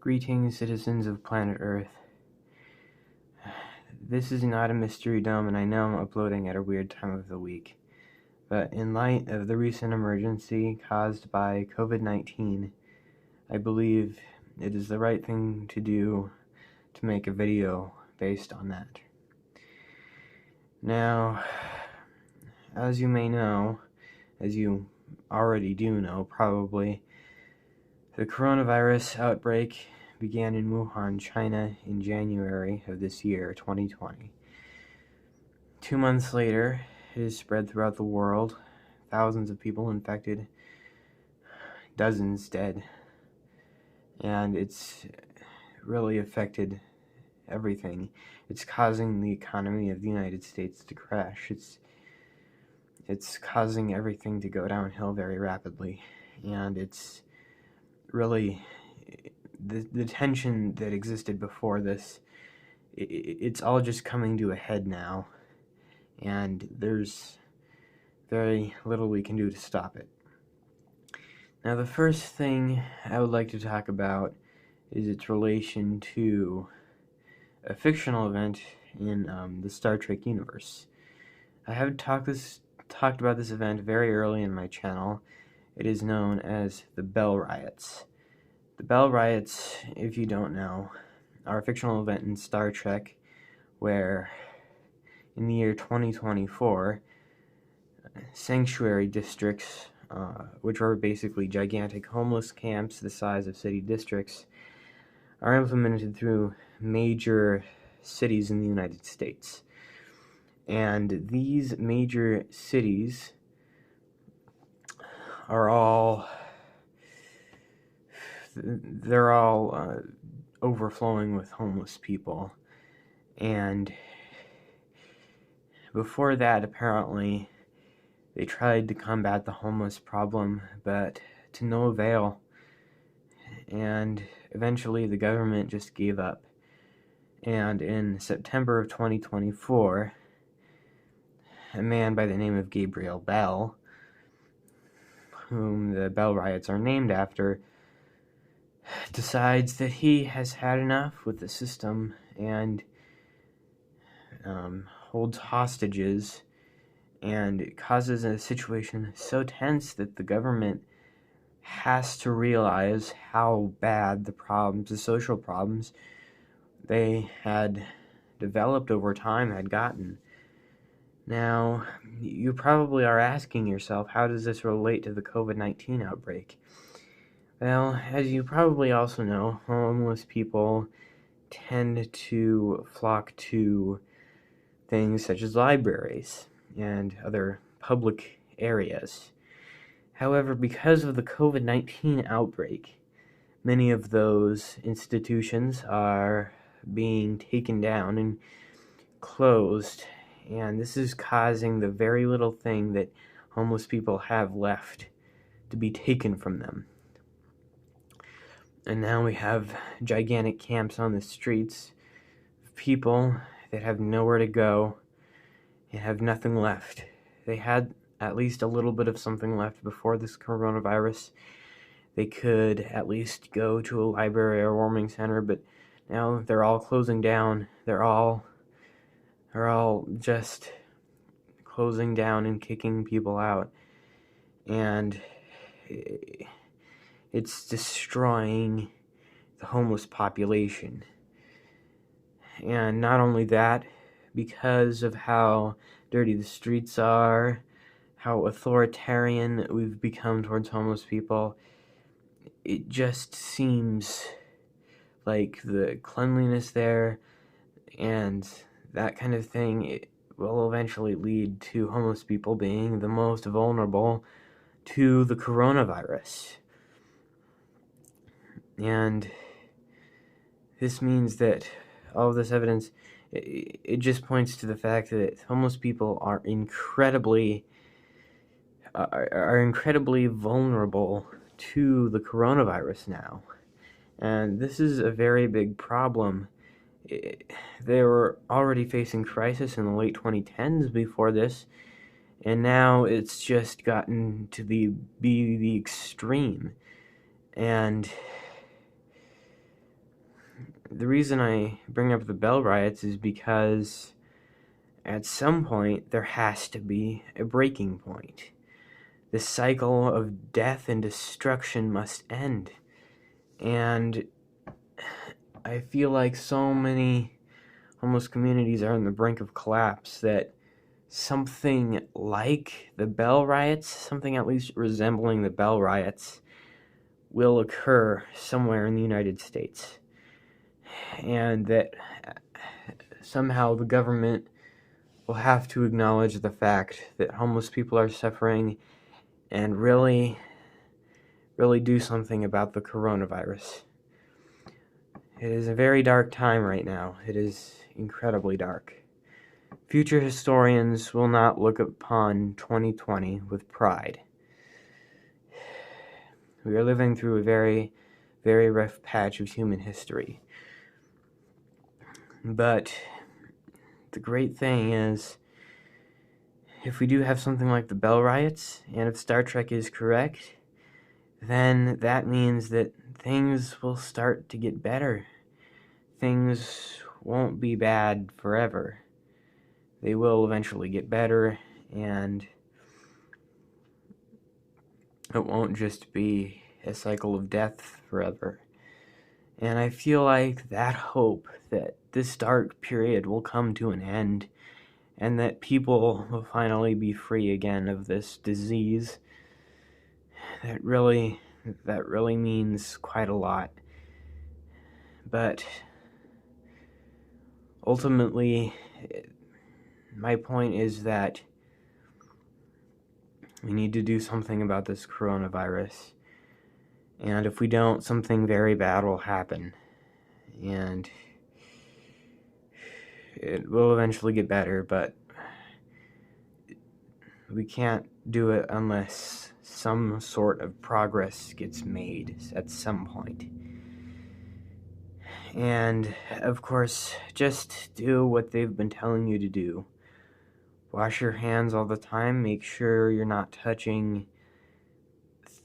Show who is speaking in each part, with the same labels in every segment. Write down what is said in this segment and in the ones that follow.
Speaker 1: Greetings, citizens of planet Earth. This is not a mystery dome, and I know I'm uploading at a weird time of the week. But in light of the recent emergency caused by COVID-19, I believe it is the right thing to do to make a video based on that. Now, as you may know, as you already do know probably, the coronavirus outbreak began in Wuhan, China in January of this year, 2020. 2 months later, it has spread throughout the world, thousands of people infected, dozens dead, and it's really affected everything. It's causing the economy of the United States to crash. It's causing everything to go downhill very rapidly, and it's really the tension that existed before this, it's all just coming to a head now, and there's very little we can do to stop it. Now, the first thing I would like to talk about is its relation to a fictional event in the Star Trek universe. I have talked about this event very early in my channel. It is known as the Bell Riots. The Bell Riots, if you don't know, are a fictional event in Star Trek where, in the year 2024, sanctuary districts, which are basically gigantic homeless camps the size of city districts, are implemented through major cities in the United States. And these major cities are all overflowing with homeless people. And before that, apparently, they tried to combat the homeless problem, but to no avail. And eventually the government just gave up. And in September of 2024, a man by the name of Gabriel Bell, whom the Bell Riots are named after, decides that he has had enough with the system and holds hostages, and it causes a situation so tense that the government has to realize how bad the social problems they had developed over time had gotten. Now, you probably are asking yourself, how does this relate to the COVID-19 outbreak? Well, as you probably also know, homeless people tend to flock to things such as libraries and other public areas. However, because of the COVID-19 outbreak, many of those institutions are being taken down and closed, and this is causing the very little thing that homeless people have left to be taken from them. And now we have gigantic camps on the streets of people that have nowhere to go and have nothing left. They had at least a little bit of something left before this coronavirus. They could at least go to a library or warming center, but now they're all closing down. They're all just closing down and kicking people out. And it's destroying the homeless population. And not only that, because of how dirty the streets are, how authoritarian we've become towards homeless people, it just seems like the cleanliness there and that kind of thing, it will eventually lead to homeless people being the most vulnerable to the coronavirus. And this means that all of this evidence, it just points to the fact that homeless people are incredibly vulnerable to the coronavirus now. And this is a very big problem. They were already facing crisis in the late 2010s before this, and now it's just gotten to be the extreme. And the reason I bring up the Bell riots is because at some point there has to be a breaking point. The cycle of death and destruction must end. And I feel like so many homeless communities are on the brink of collapse that something like the Bell riots, something at least resembling the Bell riots, will occur somewhere in the United States. And that somehow the government will have to acknowledge the fact that homeless people are suffering and really do something about the coronavirus. It is a very dark time right now. It is incredibly dark. Future historians will not look upon 2020 with pride. We are living through a very, very rough patch of human history. But the great thing is, if we do have something like the Bell riots, and if Star Trek is correct, then that means that things will start to get better. Things won't be bad forever. They will eventually get better, and it won't just be a cycle of death forever. And I feel like that hope that this dark period will come to an end and that people will finally be free again of this disease, that really means quite a lot. But ultimately, my point is that we need to do something about this coronavirus. And if we don't, something very bad will happen. And it will eventually get better, but we can't do it unless some sort of progress gets made at some point. And, of course, just do what they've been telling you to do. Wash your hands all the time. Make sure you're not touching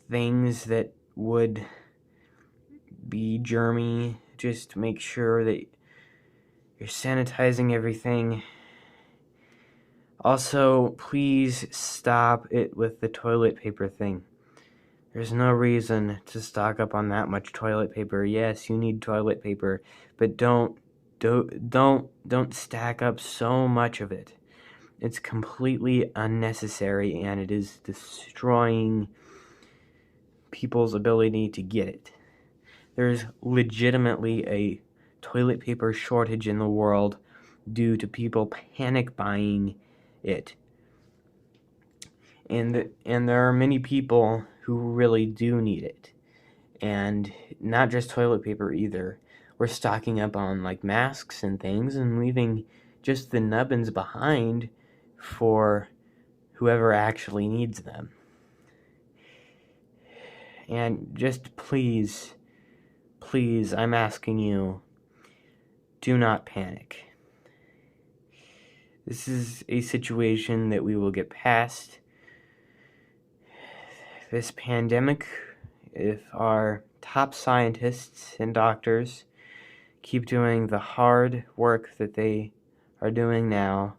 Speaker 1: things that would be germy. Just make sure that you're sanitizing everything. Also, please stop it with the toilet paper thing. There's no reason to stock up on that much toilet paper. Yes, you need toilet paper, but don't stack up so much of it. It's completely unnecessary, and it is destroying people's ability to get it. There's legitimately a toilet paper shortage in the world due to people panic buying it. And there are many people who really do need it. And not just toilet paper either. We're stocking up on like masks and things and leaving just the nubbins behind for whoever actually needs them. And just please, I'm asking you, do not panic. This is a situation that we will get past. This pandemic, if our top scientists and doctors keep doing the hard work that they are doing now,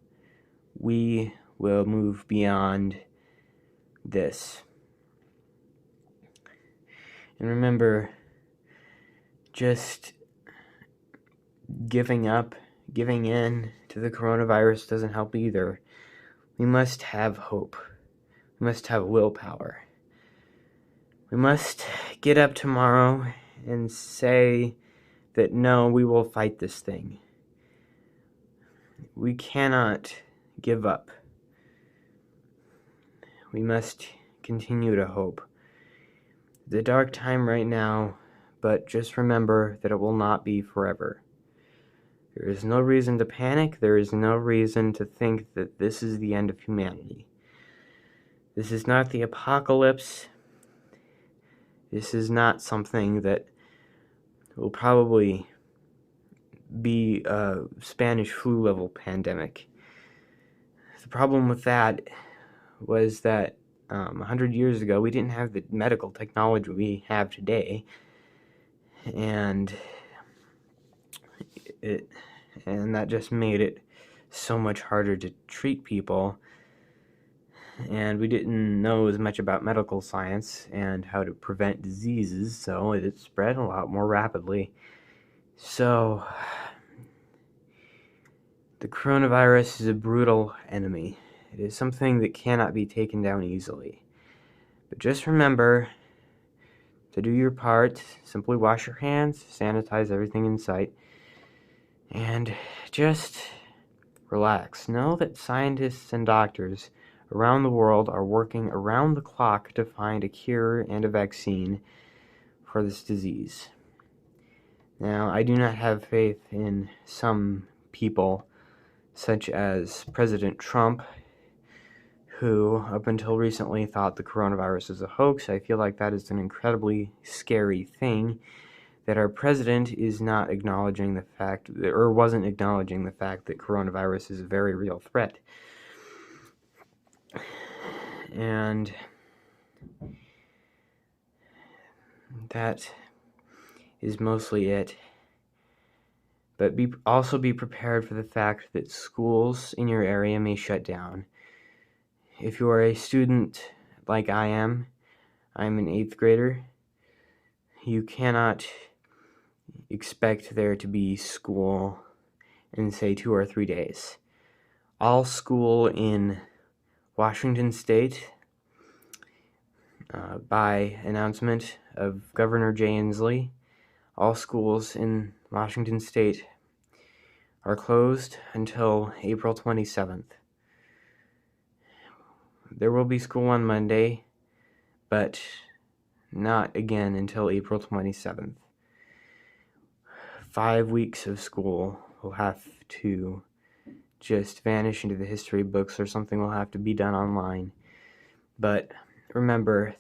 Speaker 1: we will move beyond this. And remember, just giving in to the coronavirus doesn't help either. We must have hope. We must have willpower. We must get up tomorrow and say that no, we will fight this thing. We cannot give up. We must continue to hope. The dark time right now, but just remember that it will not be forever. There is no reason to panic. There is no reason to think that this is the end of humanity. This is not the apocalypse. This is not something that will probably be a Spanish flu level pandemic. The problem with that was that 100 years ago, we didn't have the medical technology we have today. And and that just made it so much harder to treat people. And we didn't know as much about medical science and how to prevent diseases, so it spread a lot more rapidly. So, the coronavirus is a brutal enemy. It is something that cannot be taken down easily. But just remember to do your part. Simply wash your hands, sanitize everything in sight, and just relax. Know that scientists and doctors around the world are working around the clock to find a cure and a vaccine for this disease. Now, I do not have faith in some people, such as President Trump, who up until recently thought the coronavirus is a hoax. I feel like that is an incredibly scary thing, that our president is not acknowledging the fact, or wasn't acknowledging the fact, that coronavirus is a very real threat. And that is mostly it. But also be prepared for the fact that schools in your area may shut down. If you are a student like I am, I'm an 8th grader, you cannot expect there to be school in, say, 2 or 3 days. All school in Washington State, by announcement of Governor Jay Inslee, all schools in Washington State are closed until April 27th. There will be school on Monday, but not again until April 27th. 5 weeks of school will have to just vanish into the history books, or something will have to be done online. But remember,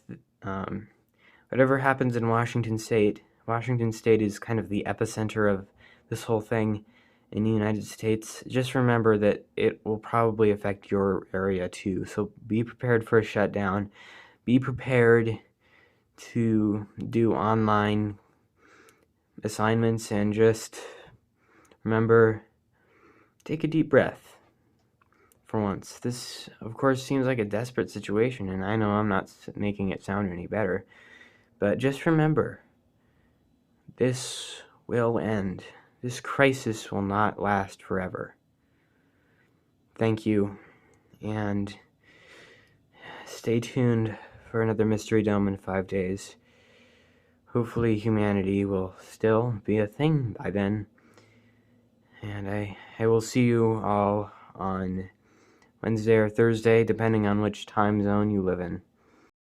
Speaker 1: whatever happens in Washington State is kind of the epicenter of this whole thing in the United States. Just remember that it will probably affect your area too. So be prepared for a shutdown. Be prepared to do online assignments, and just remember, take a deep breath for once. This, of course, seems like a desperate situation, and I know I'm not making it sound any better, but just remember, this will end. This crisis will not last forever. Thank you, and stay tuned for another Mystery Dome in 5 days. Hopefully humanity will still be a thing by then. And I will see you all on Wednesday or Thursday, depending on which time zone you live in.